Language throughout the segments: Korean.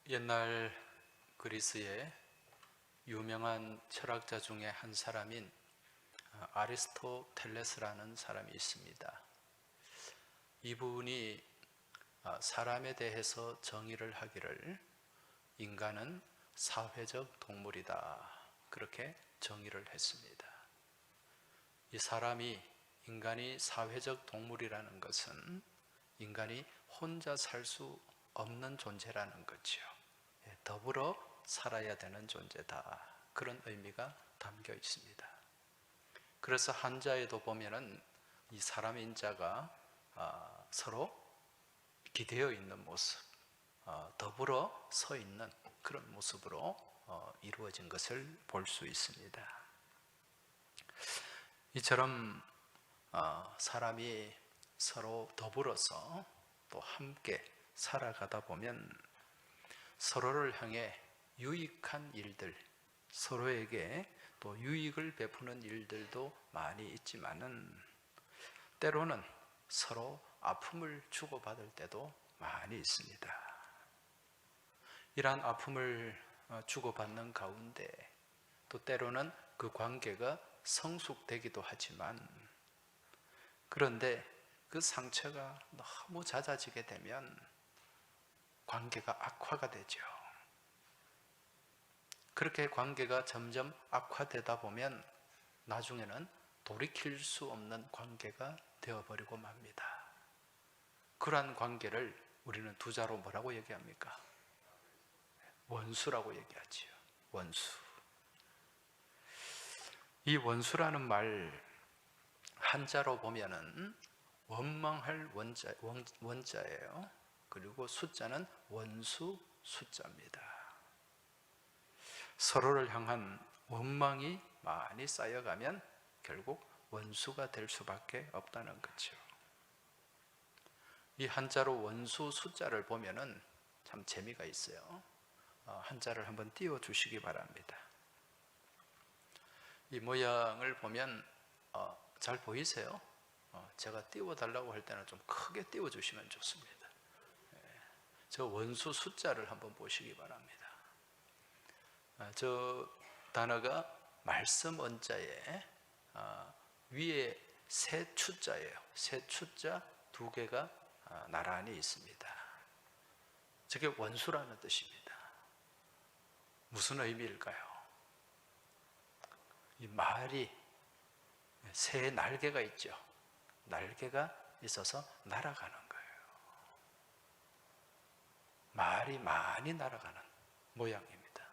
옛날 그리스의 유명한 철학자 중에 한 사람인 아리스토텔레스라는 사람이 있습니다. 이분이 사람에 대해서 정의를 하기를 인간은 사회적 동물이다, 그렇게 정의를 했습니다. 이 사람이 인간이 사회적 동물이라는 것은 인간이 혼자 살 수 없는 존재라는 거죠. 더불어 살아야 되는 존재다, 그런 의미가 담겨 있습니다. 그래서 한자에도 보면은 이 사람 인자가 서로 기대어 있는 모습, 더불어 서 있는 그런 모습으로 이루어진 것을 볼 수 있습니다. 이처럼 사람이 서로 더불어서 또 함께 살아가다 보면 서로를 향해 유익한 일들, 서로에게 또 유익을 베푸는 일들도 많이 있지만은 때로는 서로 아픔을 주고받을 때도 많이 있습니다. 이러한 아픔을 주고받는 가운데 또 때로는 그 관계가 성숙되기도 하지만, 그런데 그 상처가 너무 잦아지게 되면 관계가 악화가 되죠. 그렇게 관계가 점점 악화되다 보면 나중에는 돌이킬 수 없는 관계가 되어버리고 맙니다. 그러한 관계를 우리는 두 자로 뭐라고 얘기합니까? 원수라고 얘기하지요. 원수. 이 원수라는 말 한자로 보면은 원망할 원자예요. 그리고 숫자는 원수 숫자입니다. 서로를 향한 원망이 많이 쌓여가면 결국 원수가 될 수밖에 없다는 거죠. 이 한자로 원수 숫자를 보면은 참 재미가 있어요. 한자를 한번 띄워 주시기 바랍니다. 이 모양을 보면 잘 보이세요? 제가 띄워달라고 할 때는 좀 크게 띄워주시면 좋습니다. 저 원수 숫자를 한번 보시기 바랍니다. 저 단어가 말씀 원자에 위에 세 추자예요. 세 추자 두 개가 나란히 있습니다. 저게 원수라는 뜻입니다. 무슨 의미일까요? 이 말이 새 날개가 있죠. 날개가 있어서 날아가는 거예요. 말이 많이 날아가는 모양입니다.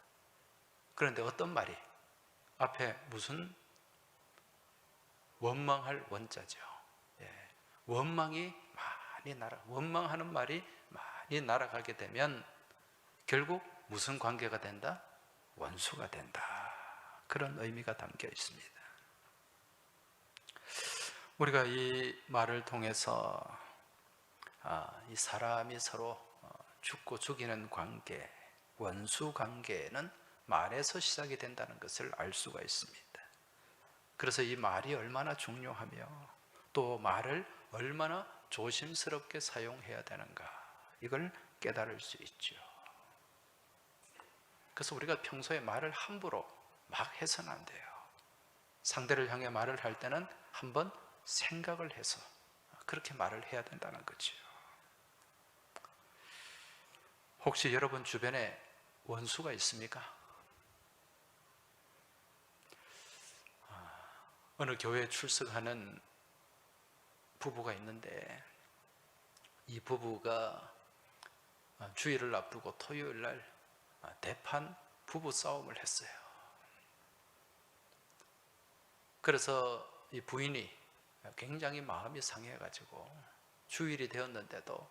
그런데 어떤 말이 앞에 무슨 원망할 원자죠. 원망이 많이 원망하는 말이 많이 날아가게 되면 결국 무슨 관계가 된다? 원수가 된다. 그런 의미가 담겨 있습니다. 우리가 이 말을 통해서 이 사람이 서로 죽고 죽이는 관계, 원수 관계는 말에서 시작이 된다는 것을 알 수가 있습니다. 그래서 이 말이 얼마나 중요하며 또 말을 얼마나 조심스럽게 사용해야 되는가, 이걸 깨달을 수 있죠. 그래서 우리가 평소에 말을 함부로 막 해서는 안 돼요. 상대를 향해 말을 할 때는 한번 생각을 해서 그렇게 말을 해야 된다는 거죠. 혹시 여러분 주변에 원수가 있습니까? 어느 교회에 출석하는 부부가 있는데 이 부부가 주일을 앞두고 토요일 날 대판 부부 싸움을 했어요. 그래서 이 부인이 굉장히 마음이 상해가지고 주일이 되었는데도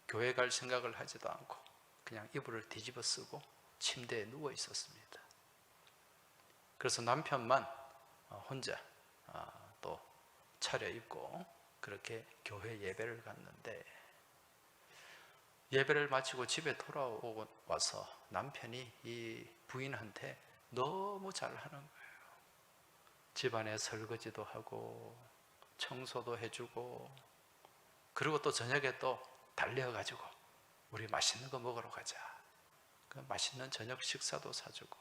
교회 갈 생각을 하지도 않고 그냥 이불을 뒤집어 쓰고 침대에 누워 있었습니다. 그래서 남편만 혼자 또 차려입고 그렇게 교회 예배를 갔는데, 예배를 마치고 집에 돌아오고 와서 남편이 이 부인한테 너무 잘하는 거예요. 집안에 설거지도 하고 청소도 해주고, 그리고 또 저녁에 또 달려가지고 우리 맛있는 거 먹으러 가자, 맛있는 저녁 식사도 사주고.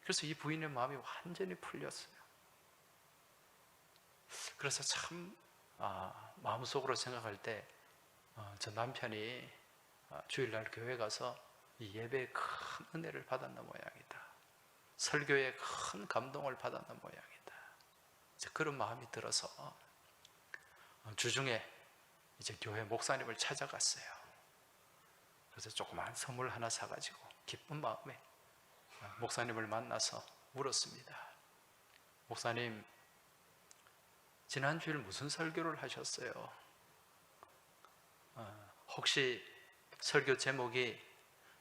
그래서 이 부인의 마음이 완전히 풀렸어요. 그래서 참 마음속으로 생각할 때 저 남편이 주일날 교회 가서 이 예배에 큰 은혜를 받았는 모양이다. 설교에 큰 감동을 받았는 모양이다. 이제 그런 마음이 들어서 주중에 이제 교회 목사님을 찾아갔어요. 그래서 조그만 선물 하나 사가지고 기쁜 마음에 목사님을 만나서 물었습니다. 목사님, 지난 주일 무슨 설교를 하셨어요? 혹시 설교 제목이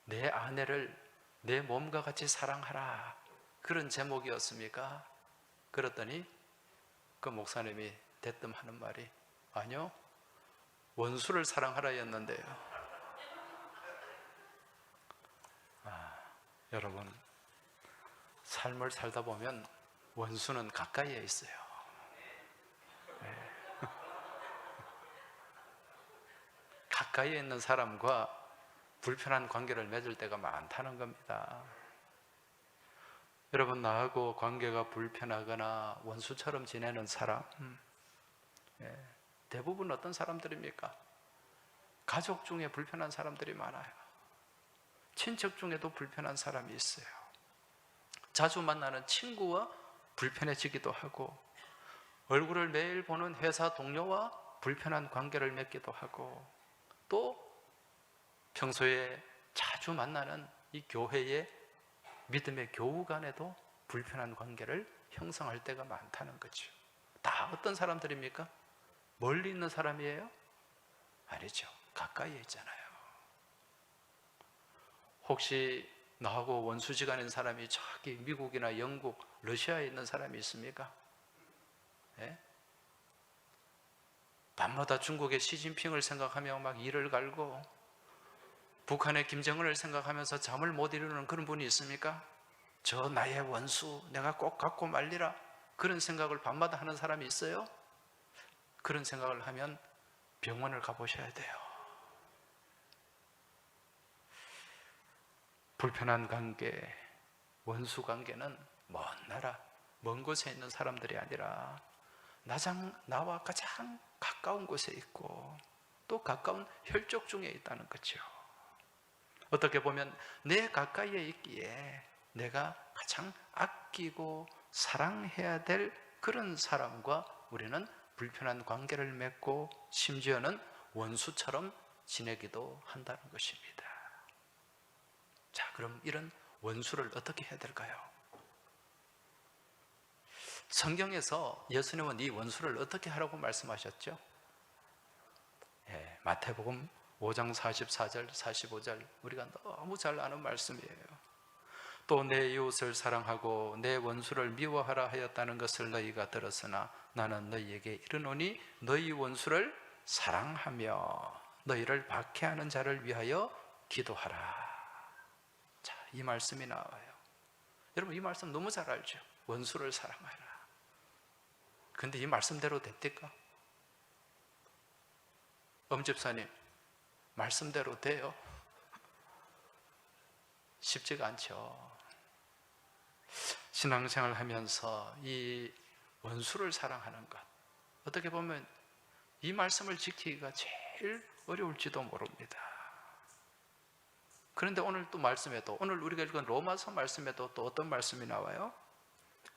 내 아내를 내 몸과 같이 사랑하라, 그런 제목이었습니까? 그랬더니 그 목사님이 대뜸 하는 말이, 아니요, 원수를 사랑하라였는데요. 여러분, 삶을 살다 보면 원수는 가까이에 있어요. 네. 가까이에 있는 사람과 불편한 관계를 맺을 때가 많다는 겁니다. 여러분, 나하고 관계가 불편하거나 원수처럼 지내는 사람, 대부분 어떤 사람들입니까? 가족 중에 불편한 사람들이 많아요. 친척 중에도 불편한 사람이 있어요. 자주 만나는 친구와 불편해지기도 하고, 얼굴을 매일 보는 회사 동료와 불편한 관계를 맺기도 하고, 또 평소에 자주 만나는 이 교회의 믿음의 교우 간에도 불편한 관계를 형성할 때가 많다는 거죠. 다 어떤 사람들입니까? 멀리 있는 사람이에요? 아니죠. 가까이에 있잖아요. 혹시 나하고 원수지간인 사람이 저기 미국이나 영국, 러시아에 있는 사람이 있습니까? 예? 밤마다 중국의 시진핑을 생각하며 막 이를 갈고, 북한의 김정은을 생각하면서 잠을 못 이루는 그런 분이 있습니까? 저 나의 원수, 내가 꼭 갖고 말리라, 그런 생각을 밤마다 하는 사람이 있어요? 그런 생각을 하면 병원을 가보셔야 돼요. 불편한 관계, 원수 관계는 먼 나라, 먼 곳에 있는 사람들이 아니라 나와 가장 가까운 곳에 있고, 또 가까운 혈족 중에 있다는 거죠. 어떻게 보면 내 가까이에 있기에 내가 가장 아끼고 사랑해야 될 그런 사람과 우리는 불편한 관계를 맺고, 심지어는 원수처럼 지내기도 한다는 것입니다. 자, 그럼 이런 원수를 어떻게 해야 될까요? 성경에서 예수님은 이 원수를 어떻게 하라고 말씀하셨죠? 마태복음 5장 44절, 45절, 우리가 너무 잘 아는 말씀이에요. 또 내 이웃을 사랑하고 내 원수를 미워하라 하였다는 것을 너희가 들었으나 나는 너희에게 이르노니 너희 원수를 사랑하며 너희를 박해하는 자를 위하여 기도하라. 자, 이 말씀이 나와요. 여러분, 이 말씀 너무 잘 알죠? 원수를 사랑하라. 근데 이 말씀대로 됐을까? 엄집사님, 말씀대로 돼요? 쉽지가 않죠. 신앙생활 하면서 이 원수를 사랑하는 것, 어떻게 보면 이 말씀을 지키기가 제일 어려울지도 모릅니다. 그런데 오늘 또 말씀에도, 오늘 우리가 읽은 로마서 말씀에도 또 어떤 말씀이 나와요?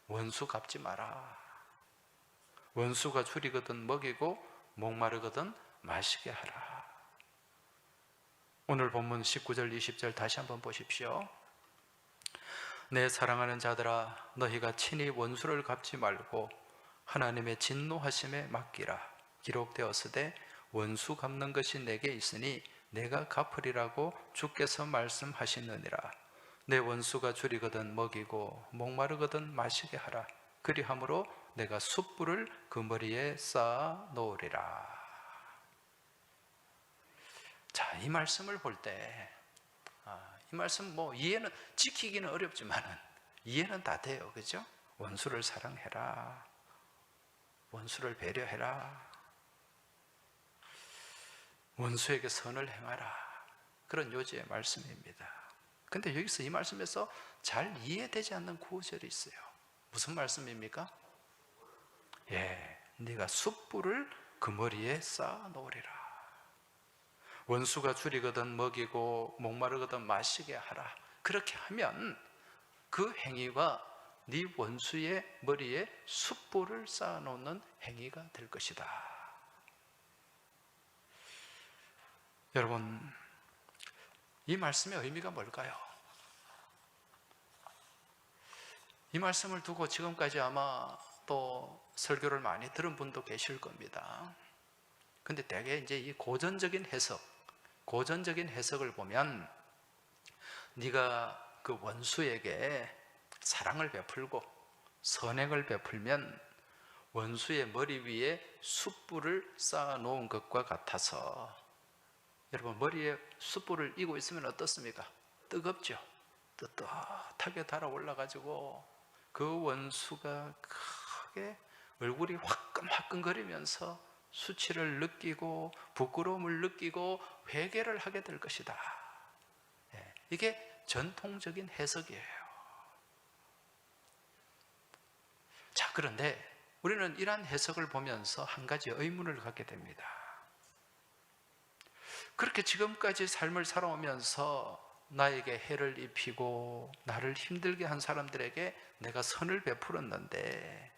원수 갚지 마라. 원수가 줄이거든 먹이고 목마르거든 마시게 하라. 오늘 본문 19절 20절 다시 한번 보십시오. 내 사랑하는 자들아, 너희가 친히 원수를 갚지 말고 하나님의 진노하심에 맡기라. 기록되었으되 원수 갚는 것이 내게 있으니 내가 갚으리라고 주께서 말씀하시느니라. 내 원수가 줄이거든 먹이고 목마르거든 마시게 하라. 그리함으로 내가 숯불을 그 머리에 쌓아 놓으리라. 자, 이 말씀을 볼 때, 이 말씀 이해는, 지키기는 어렵지만은 이해는 다 돼요. 그죠? 원수를 사랑해라. 원수를 배려해라. 원수에게 선을 행하라. 그런 요지의 말씀입니다. 근데 여기서 이 말씀에서 잘 이해되지 않는 구절이 있어요. 무슨 말씀입니까? 네가 숯불을 그 머리에 쌓아 놓으리라. 원수가 줄이거든 먹이고 목마르거든 마시게 하라. 그렇게 하면 그 행위가 네 원수의 머리에 숯불을 쌓아 놓는 행위가 될 것이다. 여러분, 이 말씀의 의미가 뭘까요? 이 말씀을 두고 지금까지 아마 또 설교를 많이 들은 분도 계실 겁니다. 근데 대개 이제 이 고전적인 해석을 보면 네가 그 원수에게 사랑을 베풀고 선행을 베풀면 원수의 머리 위에 숯불을 쌓아 놓은 것과 같아서, 여러분 머리에 숯불을 이고 있으면 어떻습니까? 뜨겁죠? 뜨뜻하게 달아올라 가지고 그 원수가 크게 얼굴이 화끈화끈거리면서 수치를 느끼고 부끄러움을 느끼고 회개를 하게 될 것이다. 이게 전통적인 해석이에요. 자, 그런데 우리는 이러한 해석을 보면서 한 가지 의문을 갖게 됩니다. 그렇게 지금까지 삶을 살아오면서 나에게 해를 입히고 나를 힘들게 한 사람들에게 내가 선을 베풀었는데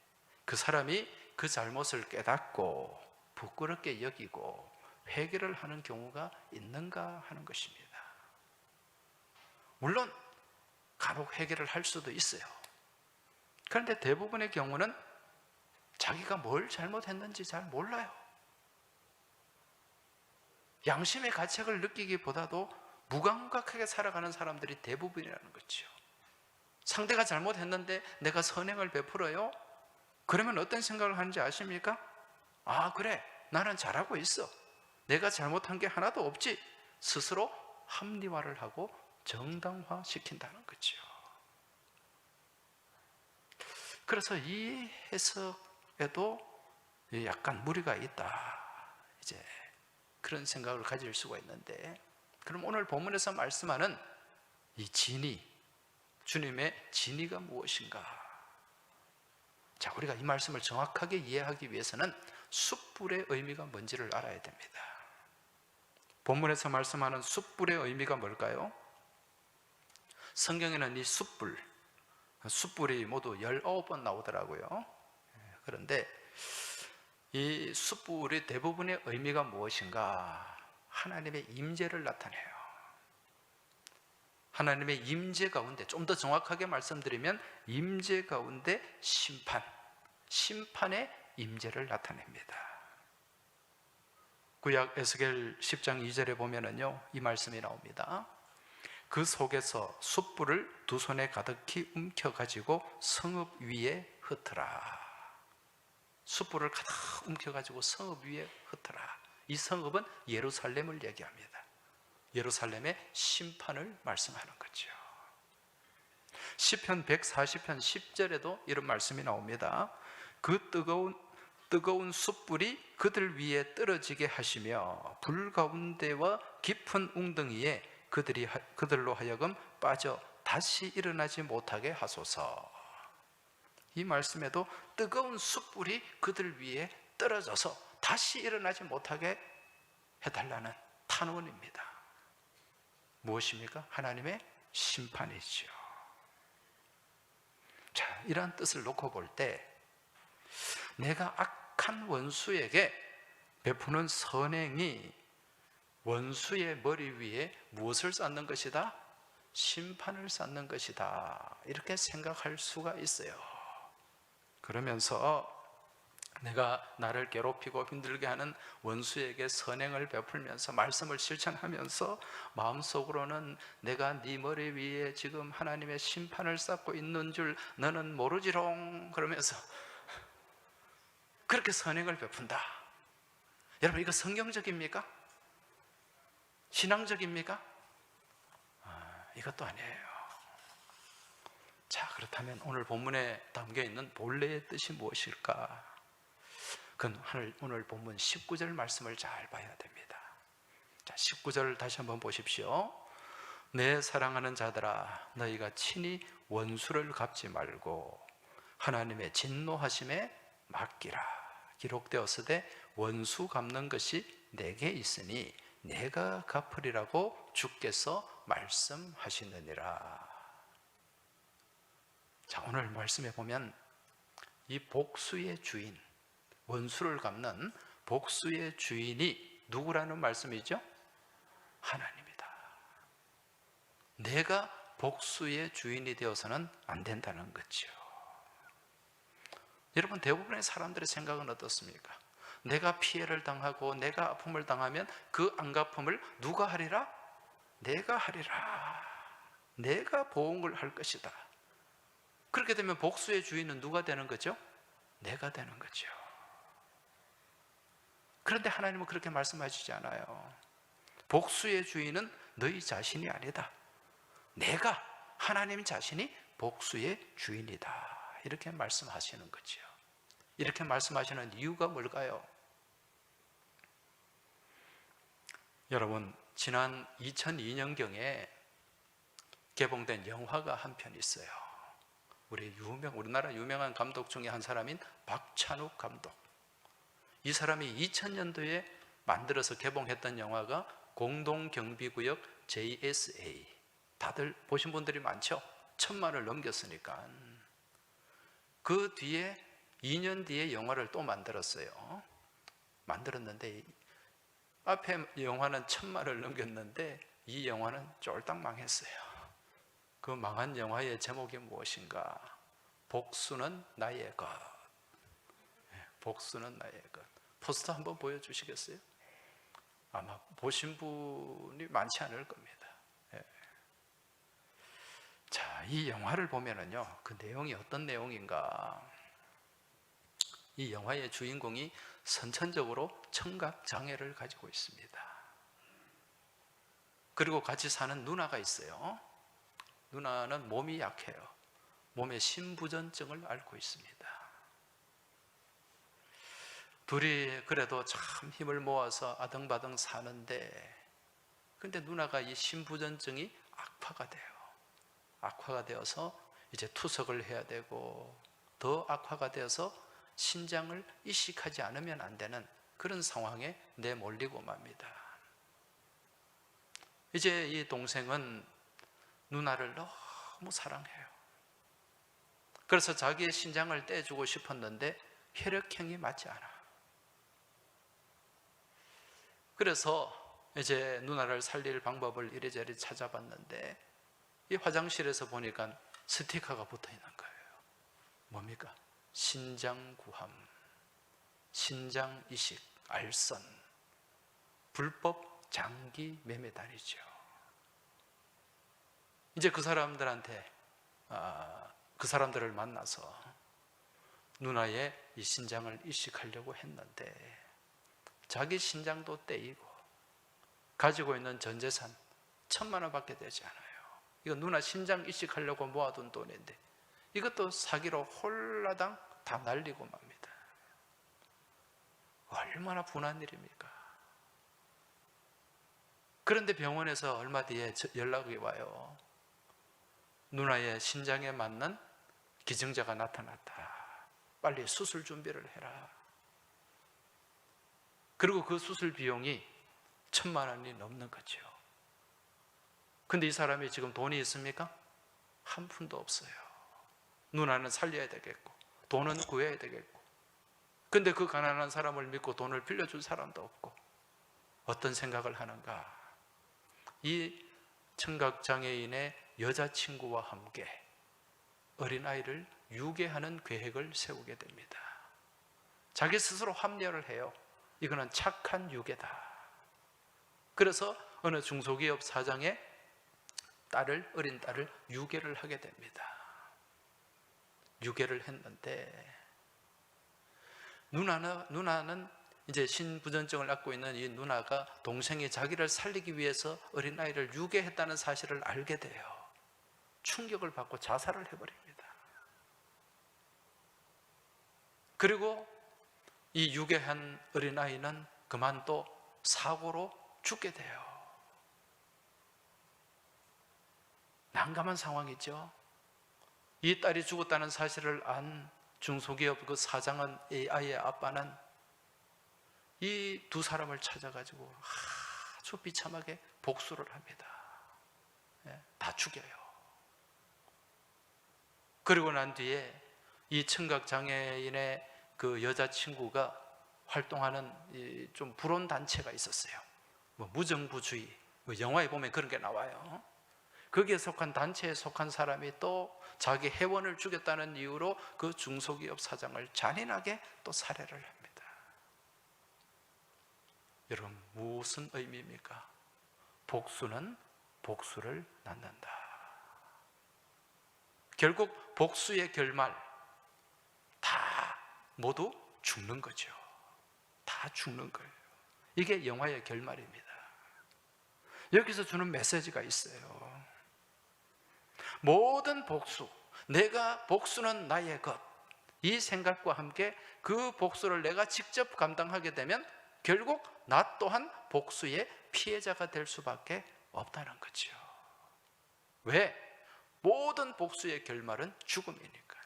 그 사람이 그 잘못을 깨닫고 부끄럽게 여기고 회개를 하는 경우가 있는가 하는 것입니다. 물론 간혹 회개를 할 수도 있어요. 그런데 대부분의 경우는 자기가 뭘 잘못했는지 잘 몰라요. 양심의 가책을 느끼기보다도 무감각하게 살아가는 사람들이 대부분이라는 거죠. 상대가 잘못했는데 내가 선행을 베풀어요? 그러면 어떤 생각을 하는지 아십니까? 아, 그래, 나는 잘하고 있어, 내가 잘못한 게 하나도 없지, 스스로 합리화를 하고 정당화시킨다는 거죠. 그래서 이 해석에도 약간 무리가 있다, 이제 그런 생각을 가질 수가 있는데, 그럼 오늘 본문에서 말씀하는 이 진의, 주님의 진의가 무엇인가? 자, 우리가 이 말씀을 정확하게 이해하기 위해서는 숯불의 의미가 뭔지를 알아야 됩니다. 본문에서 말씀하는 숯불의 의미가 뭘까요? 성경에는 이 숯불이 모두 19번 나오더라고요. 그런데 이 숯불의 대부분의 의미가 무엇인가? 하나님의 임재를 나타내요. 하나님의 임재 가운데, 좀 더 정확하게 말씀드리면 임재 가운데 심판의 임재를 나타냅니다. 구약 에스겔 10장 2절에 보면은요, 이 말씀이 나옵니다. 그 속에서 숯불을 두 손에 가득히 움켜가지고 성읍 위에 흩으라. 숯불을 가득 움켜가지고 성읍 위에 흩어라. 이 성읍은 예루살렘을 얘기합니다. 예루살렘의 심판을 말씀하는 거죠. 시편 140편 10절에도 이런 말씀이 나옵니다. 그 뜨거운 숯불이 그들 위에 떨어지게 하시며 불 가운데와 깊은 웅덩이에 그들로 하여금 빠져 다시 일어나지 못하게 하소서. 이 말씀에도 뜨거운 숯불이 그들 위에 떨어져서 다시 일어나지 못하게 해달라는 탄원입니다. 무엇입니까? 하나님의 심판이죠. 자, 이러한 뜻을 놓고 볼 때 내가 악한 원수에게 베푸는 선행이 원수의 머리 위에 무엇을 쌓는 것이다? 심판을 쌓는 것이다, 이렇게 생각할 수가 있어요. 그러면서 내가 나를 괴롭히고 힘들게 하는 원수에게 선행을 베풀면서 말씀을 실천하면서 마음속으로는 내가 네 머리 위에 지금 하나님의 심판을 쌓고 있는 줄 너는 모르지롱 그러면서 그렇게 선행을 베푼다. 여러분, 이거 성경적입니까? 신앙적입니까? 이것도 아니에요. 자, 그렇다면 오늘 본문에 담겨있는 본래의 뜻이 무엇일까? 그건 오늘 본문 19절 말씀을 잘 봐야 됩니다. 자, 19절 다시 한번 보십시오. 내 사랑하는 자들아, 너희가 친히 원수를 갚지 말고 하나님의 진노하심에 맡기라. 기록되었으되 원수 갚는 것이 내게 있으니 내가 갚으리라고 주께서 말씀하시느니라. 자, 오늘 말씀해 보면 이 복수의 주인, 원수를 갚는 복수의 주인이 누구라는 말씀이죠? 하나님이다. 내가 복수의 주인이 되어서는 안 된다는 거죠. 여러분, 대부분의 사람들의 생각은 어떻습니까? 내가 피해를 당하고 내가 아픔을 당하면 그 안갚음을 누가 하리라? 내가 하리라. 내가 보응을 할 것이다. 그렇게 되면 복수의 주인은 누가 되는 거죠? 내가 되는 거죠. 그런데 하나님은 그렇게 말씀하시지 않아요. 복수의 주인은 너희 자신이 아니다. 내가, 하나님 자신이 복수의 주인이다. 이렇게 말씀하시는 거죠. 이렇게 말씀하시는 이유가 뭘까요? 여러분, 지난 2002년경에 개봉된 영화가 한 편 있어요. 우리나라 유명한 감독 중에 한 사람인 박찬욱 감독. 이 사람이 2000년도에 만들어서 개봉했던 영화가 공동경비구역 JSA. 다들 보신 분들이 많죠? 1000만을 넘겼으니까. 그 뒤에 2년 뒤에 영화를 또 만들었어요. 만들었는데 앞에 영화는 1000만을 넘겼는데 이 영화는 쫄딱 망했어요. 그 망한 영화의 제목이 무엇인가? 복수는 나의 것. 복수는 나의 것. 포스터 한번 보여주시겠어요? 아마 보신 분이 많지 않을 겁니다. 자, 이 영화를 보면은요, 그 내용이 어떤 내용인가? 이 영화의 주인공이 선천적으로 청각장애를 가지고 있습니다. 그리고 같이 사는 누나가 있어요. 누나는 몸이 약해요. 몸에 신부전증을 앓고 있습니다. 둘이 그래도 참 힘을 모아서 아등바등 사는데, 근데 누나가 이 신부전증이 악화가 돼요. 악화가 되어서 이제 투석을 해야 되고, 더 악화가 되어서 신장을 이식하지 않으면 안 되는 그런 상황에 내몰리고 맙니다. 이제 이 동생은 누나를 너무 사랑해요. 그래서 자기의 신장을 떼주고 싶었는데 혈액형이 맞지 않아. 그래서 이제 누나를 살릴 방법을 이리저리 찾아봤는데 이 화장실에서 보니까 스티커가 붙어 있는 거예요. 뭡니까? 신장구함, 신장이식, 알선, 불법 장기 매매단이죠. 이제 그 사람들을 만나서 누나의 이 신장을 이식하려고 했는데 자기 신장도 떼이고 가지고 있는 전 재산 1000만 원밖에 되지 않아요. 이거 누나 신장 이식하려고 모아둔 돈인데 이것도 사기로 홀라당 다 날리고 맙니다. 얼마나 분한 일입니까? 그런데 병원에서 얼마 뒤에 연락이 와요. 누나의 신장에 맞는 기증자가 나타났다. 빨리 수술 준비를 해라. 그리고 그 수술 비용이 1000만 원이 넘는 거죠. 근데 이 사람이 지금 돈이 있습니까? 한 푼도 없어요. 누나는 살려야 되겠고 돈은 구해야 되겠고, 근데 그 가난한 사람을 믿고 돈을 빌려줄 사람도 없고 어떤 생각을 하는가? 이 청각장애인의 여자친구와 함께 어린아이를 유괴하는 계획을 세우게 됩니다. 자기 스스로 합리화를 해요. 이거는 착한 유괴다. 그래서 어느 중소기업 사장의 어린 딸을 유괴를 하게 됩니다. 유괴를 했는데 누나는 이제 신부전증을 앓고 있는 이 누나가 동생이 자기를 살리기 위해서 어린아이를 유괴했다는 사실을 알게 돼요. 충격을 받고 자살을 해버립니다. 그리고 이 유괴한 어린아이는 그만 또 사고로 죽게 돼요. 난감한 상황이죠. 이 딸이 죽었다는 사실을 안 중소기업 그 사장은, 이 아이의 아빠는 이 두 사람을 찾아가지고 아주 비참하게 복수를 합니다. 다 죽여요. 그리고 난 뒤에 이 청각장애인의 그 여자친구가 활동하는 좀 불온 단체가 있었어요. 뭐 무정부주의, 뭐 영화에 보면 그런 게 나와요. 거기에 속한 단체에 속한 사람이 또 자기 회원을 죽였다는 이유로 그 중소기업 사장을 잔인하게 또 살해를 합니다. 여러분, 무슨 의미입니까? 복수는 복수를 낳는다. 결국 복수의 결말, 다 모두 죽는 거죠. 다 죽는 거예요. 이게 영화의 결말입니다. 여기서 주는 메시지가 있어요. 모든 복수, 내가 복수는 나의 것, 이 생각과 함께 그 복수를 내가 직접 감당하게 되면 결국 나 또한 복수의 피해자가 될 수밖에 없다는 거죠. 왜? 모든 복수의 결말은 죽음이니까.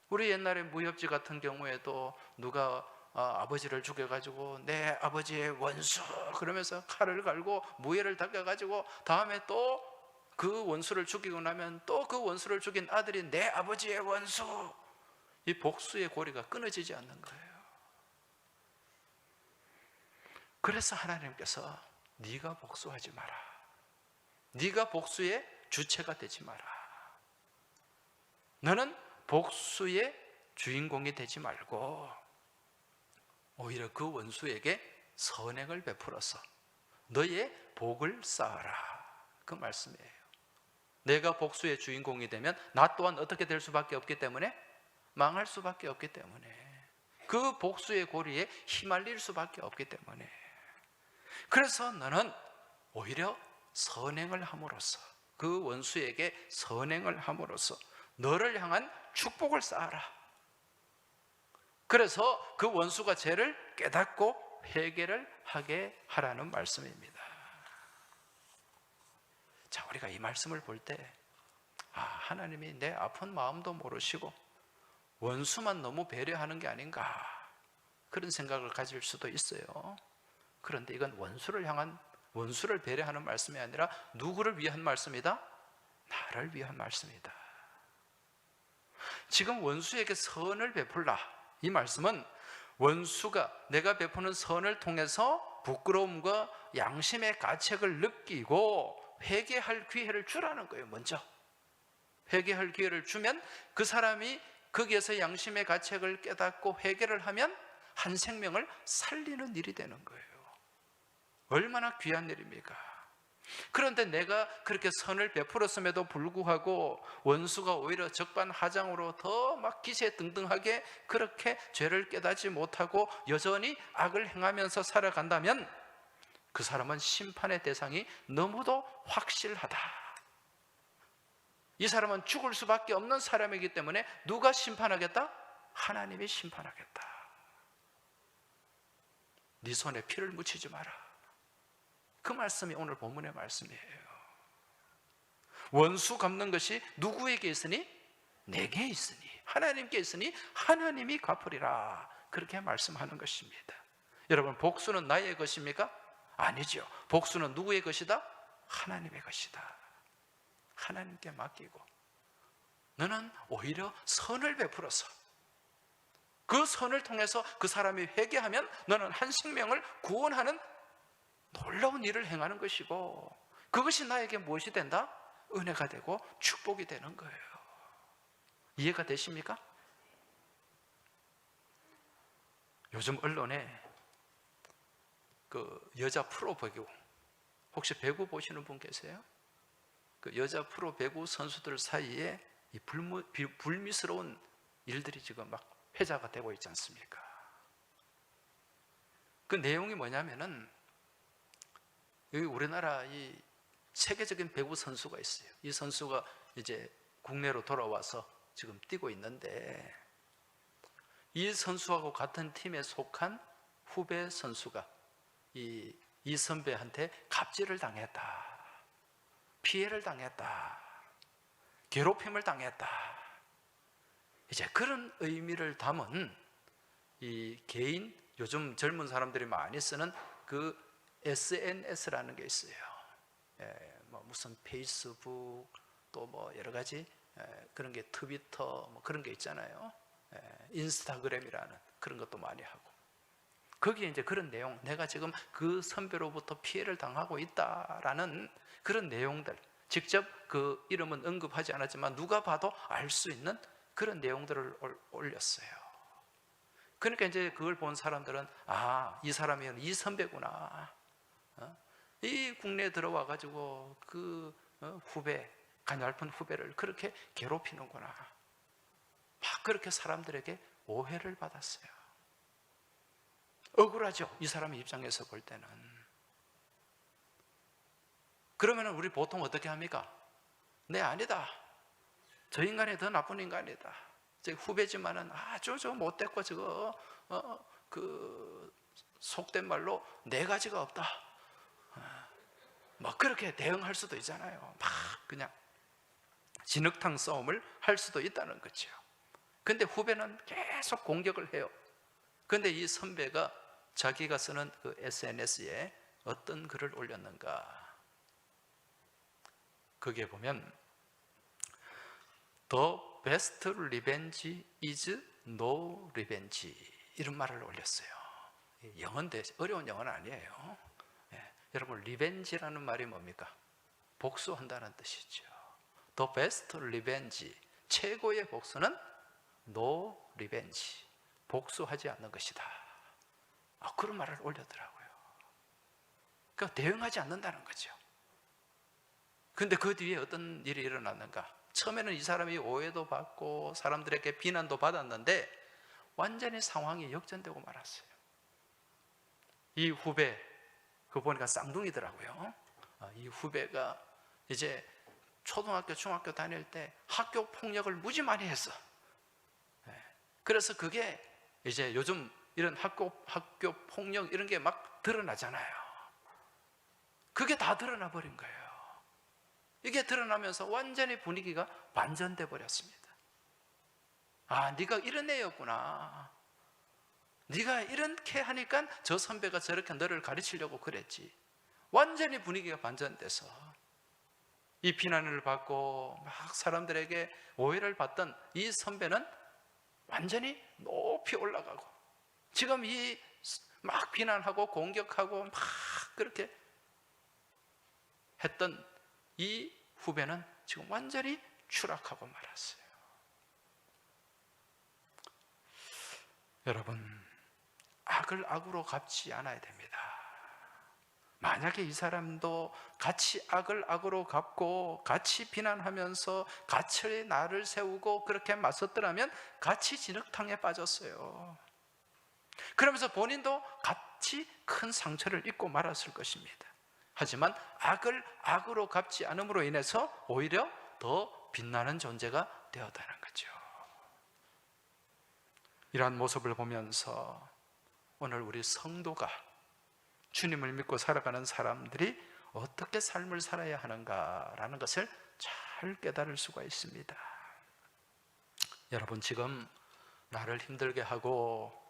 우리 옛날에 무협지 같은 경우에도 누가 아버지를 죽여가지고 내 아버지의 원수 그러면서 칼을 갈고 무예를 닦아가지고 다음에 또 그 원수를 죽이고 나면 또 그 원수를 죽인 아들이 내 아버지의 원수, 이 복수의 고리가 끊어지지 않는 거예요. 그래서 하나님께서 네가 복수하지 마라, 네가 복수의 주체가 되지 마라, 너는 복수의 주인공이 되지 말고 오히려 그 원수에게 선행을 베풀어서 너의 복을 쌓아라, 그 말씀이에요. 내가 복수의 주인공이 되면 나 또한 어떻게 될 수밖에 없기 때문에 망할 수밖에 없기 때문에 그 복수의 고리에 휘말릴 수밖에 없기 때문에, 그래서 너는 오히려 선행을 함으로써, 그 원수에게 선행을 함으로써 너를 향한 축복을 쌓아라. 그래서 그 원수가 죄를 깨닫고 회개를 하게 하라는 말씀입니다. 자, 우리가 이 말씀을 볼 때 하나님이 내 아픈 마음도 모르시고 원수만 너무 배려하는 게 아닌가, 그런 생각을 가질 수도 있어요. 그런데 이건 원수를 배려하는 말씀이 아니라 누구를 위한 말씀이다? 나를 위한 말씀이다. 지금 원수에게 선을 베풀라, 이 말씀은 원수가 내가 베푸는 선을 통해서 부끄러움과 양심의 가책을 느끼고 회개할 기회를 주라는 거예요. 먼저 회개할 기회를 주면 그 사람이 거기에서 양심의 가책을 깨닫고 회개를 하면 한 생명을 살리는 일이 되는 거예요. 얼마나 귀한 일입니까? 그런데 내가 그렇게 선을 베풀었음에도 불구하고 원수가 오히려 적반하장으로 더 막 기세등등하게 그렇게 죄를 깨닫지 못하고 여전히 악을 행하면서 살아간다면 그 사람은 심판의 대상이 너무도 확실하다. 이 사람은 죽을 수밖에 없는 사람이기 때문에 누가 심판하겠다? 하나님이 심판하겠다. 네 손에 피를 묻히지 마라, 그 말씀이 오늘 본문의 말씀이에요. 원수 갚는 것이 누구에게 있으니? 내게 있으니, 하나님께 있으니 하나님이 갚으리라, 그렇게 말씀하는 것입니다. 여러분, 복수는 나의 것입니까? 아니죠. 복수는 누구의 것이다? 하나님의 것이다. 하나님께 맡기고 너는 오히려 선을 베풀어서 그 선을 통해서 그 사람이 회개하면 너는 한 생명을 구원하는 놀라운 일을 행하는 것이고, 그것이 나에게 무엇이 된다? 은혜가 되고 축복이 되는 거예요. 이해가 되십니까? 요즘 언론에 그 여자 프로 배구, 혹시 배구 보시는 분 계세요? 그 여자 프로 배구 선수들 사이에 이 불미스러운 일들이 지금 막 회자가 되고 있지 않습니까? 그 내용이 뭐냐면은, 여기 우리나라 이 세계적인 배구 선수가 있어요. 이 선수가 이제 국내로 돌아와서 지금 뛰고 있는데, 이 선수하고 같은 팀에 속한 후배 선수가 이 선배한테 갑질을 당했다, 피해를 당했다. 괴롭힘을 당했다. 이제 그런 의미를 담은 이 개인, 요즘 젊은 사람들이 많이 쓰는 그 SNS라는 게 있어요. 뭐 무슨 페이스북, 또 뭐 여러 가지 그런 게, 트위터 뭐 그런 게 있잖아요. 인스타그램이라는 그런 것도 많이 하고, 거기에 이제 그런 내용, 내가 지금 그 선배로부터 피해를 당하고 있다라는 그런 내용들, 직접 그 이름은 언급하지 않았지만 누가 봐도 알 수 있는 그런 내용들을 올렸어요. 그러니까 이제 그걸 본 사람들은, 아, 이 사람이 이 선배구나. 이 국내에 들어와 가지고 그 후배, 가냘픈 후배를 그렇게 괴롭히는구나. 막 그렇게 사람들에게 오해를 받았어요. 억울하죠, 이 사람의 입장에서 볼 때는. 그러면 우리 보통 어떻게 합니까? 네, 아니다, 저 인간이 더 나쁜 인간이다, 제 후배지만은 아주 저 못됐고 저거 그 속된 말로 네 가지가 없다, 막 그렇게 대응할 수도 있잖아요. 막 그냥 진흙탕 싸움을 할 수도 있다는 거죠. 근데 후배는 계속 공격을 해요. 근데 이 선배가 자기가 쓰는 그 SNS에 어떤 글을 올렸는가? 거기에 보면 The best revenge is no revenge, 이런 말을 올렸어요. 영어인데 어려운 영어는 아니에요. 여러분, 리벤지라는 말이 뭡니까? 복수한다는 뜻이죠. The best revenge, 최고의 복수는 no revenge, 복수하지 않는 것이다. 그런 말을 올렸더라고요. 그러니까 대응하지 않는다는 거죠. 근데 그 뒤에 어떤 일이 일어났는가? 처음에는 이 사람이 오해도 받고 사람들에게 비난도 받았는데 완전히 상황이 역전되고 말았어요. 이 후배, 그거 보니까 쌍둥이더라고요. 이 후배가 이제 초등학교, 중학교 다닐 때 학교 폭력을 무지 많이 했어. 그래서 그게 이제 요즘 이런 학교 폭력 이런 게 막 드러나잖아요. 그게 다 드러나 버린 거예요. 이게 드러나면서 완전히 분위기가 반전돼 버렸습니다. 아, 네가 이런 애였구나. 네가 이렇게 하니까 저 선배가 저렇게 너를 가르치려고 그랬지. 완전히 분위기가 반전돼서 이 비난을 받고 막 사람들에게 오해를 받던 이 선배는 완전히 높이 올라가고, 지금 이 막 비난하고 공격하고 막 그렇게 했던 이 후배는 지금 완전히 추락하고 말았어요. 여러분, 악을 악으로 갚지 않아야 됩니다. 만약에 이 사람도 같이 악을 악으로 갚고 같이 비난하면서 같이 나를 세우고 그렇게 맞섰더라면 같이 진흙탕에 빠졌어요. 그러면서 본인도 같이 큰 상처를 입고 말았을 것입니다. 하지만 악을 악으로 갚지 않음으로 인해서 오히려 더 빛나는 존재가 되었다는 거죠. 이러한 모습을 보면서 오늘 우리 성도가, 주님을 믿고 살아가는 사람들이 어떻게 삶을 살아야 하는가라는 것을 잘 깨달을 수가 있습니다. 여러분, 지금 나를 힘들게 하고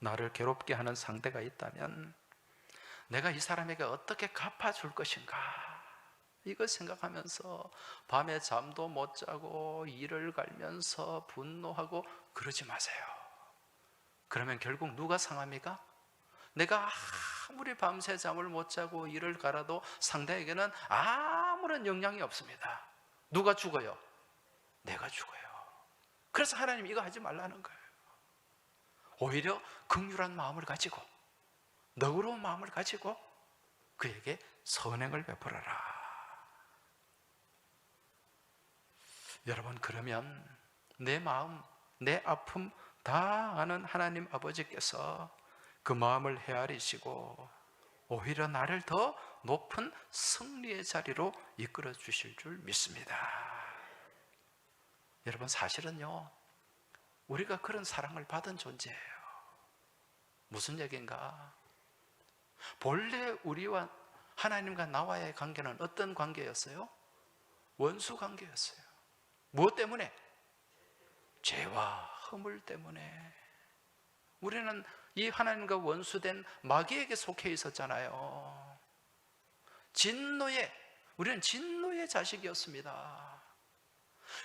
나를 괴롭게 하는 상대가 있다면 내가 이 사람에게 어떻게 갚아줄 것인가, 이걸 생각하면서 밤에 잠도 못 자고 이를 갈면서 분노하고 그러지 마세요. 그러면 결국 누가 상합니까? 내가 아무리 밤새 잠을 못 자고 이를 갈아도 상대에게는 아무런 영향이 없습니다. 누가 죽어요? 내가 죽어요. 그래서 하나님 이거 하지 말라는 거예요. 오히려 긍휼한 마음을 가지고, 너그러운 마음을 가지고 그에게 선행을 베풀어라. 여러분, 그러면 내 마음, 내 아픔 다 아는 하나님 아버지께서 그 마음을 헤아리시고 오히려 나를 더 높은 승리의 자리로 이끌어 주실 줄 믿습니다. 여러분, 사실은요, 우리가 그런 사랑을 받은 존재예요. 무슨 얘기인가? 본래 우리와 하나님과 나와의 관계는 어떤 관계였어요? 원수 관계였어요. 무엇 때문에? 죄와 허물 때문에. 우리는 이 하나님과 원수된 마귀에게 속해 있었잖아요. 우리는 진노의 자식이었습니다.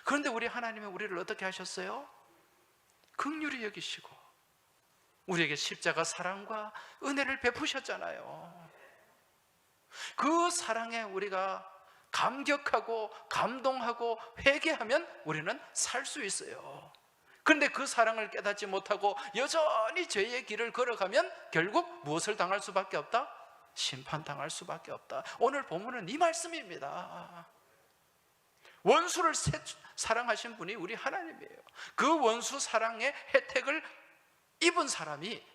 그런데 우리 하나님은 우리를 어떻게 하셨어요? 긍휼히 여기시고 우리에게 십자가 사랑과 은혜를 베푸셨잖아요. 그 사랑에 우리가 감격하고 감동하고 회개하면 우리는 살 수 있어요. 그런데 그 사랑을 깨닫지 못하고 여전히 죄의 길을 걸어가면 결국 무엇을 당할 수밖에 없다? 심판당할 수밖에 없다. 오늘 본문은 이 말씀입니다. 원수를 사랑하신 분이 우리 하나님이에요. 그 원수 사랑의 혜택을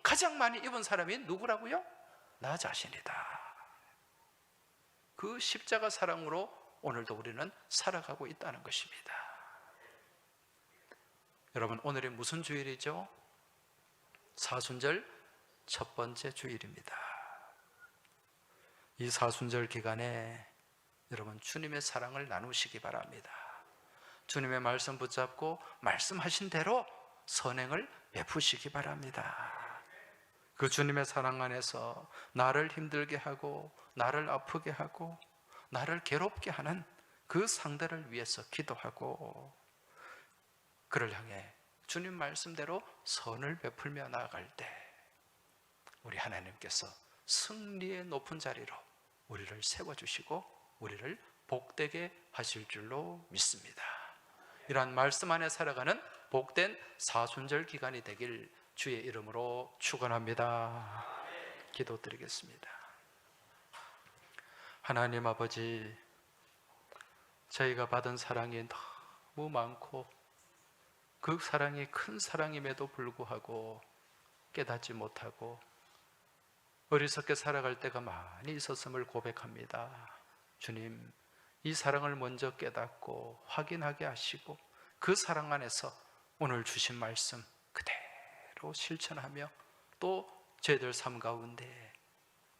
가장 많이 입은 사람이 누구라고요? 나 자신이다. 그 십자가 사랑으로 오늘도 우리는 살아가고 있다는 것입니다. 여러분, 오늘이 무슨 주일이죠? 사순절 첫 번째 주일입니다. 이 사순절 기간에 여러분 주님의 사랑을 나누시기 바랍니다. 주님의 말씀 붙잡고 말씀하신 대로 선행을 베푸시기 바랍니다. 그 주님의 사랑 안에서 나를 힘들게 하고 나를 아프게 하고 나를 괴롭게 하는 그 상대를 위해서 기도하고 그를 향해 주님 말씀대로 선을 베풀며 나아갈 때 우리 하나님께서 승리의 높은 자리로 우리를 세워주시고 우리를 복되게 하실 줄로 믿습니다. 이러한 말씀 안에 살아가는 복된 사순절 기간이 되길 주의 이름으로 축원합니다. 기도드리겠습니다. 하나님 아버지, 저희가 받은 사랑이 너무 많고 그 사랑이 큰 사랑임에도 불구하고 깨닫지 못하고 어리석게 살아갈 때가 많이 있었음을 고백합니다. 주님, 이 사랑을 먼저 깨닫고 확인하게 하시고 그 사랑 안에서 오늘 주신 말씀 그대로 실천하며 또 저희들 삶 가운데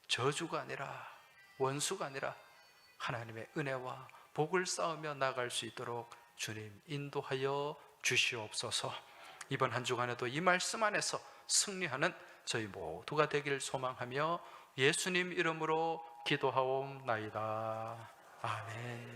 저주가 아니라 원수가 아니라 하나님의 은혜와 복을 쌓으며 나아갈 수 있도록 주님 인도하여 주시옵소서. 이번 한 주간에도 이 말씀 안에서 승리하는 저희 모두가 되길 소망하며 예수님 이름으로 기도하옵나이다. 아멘.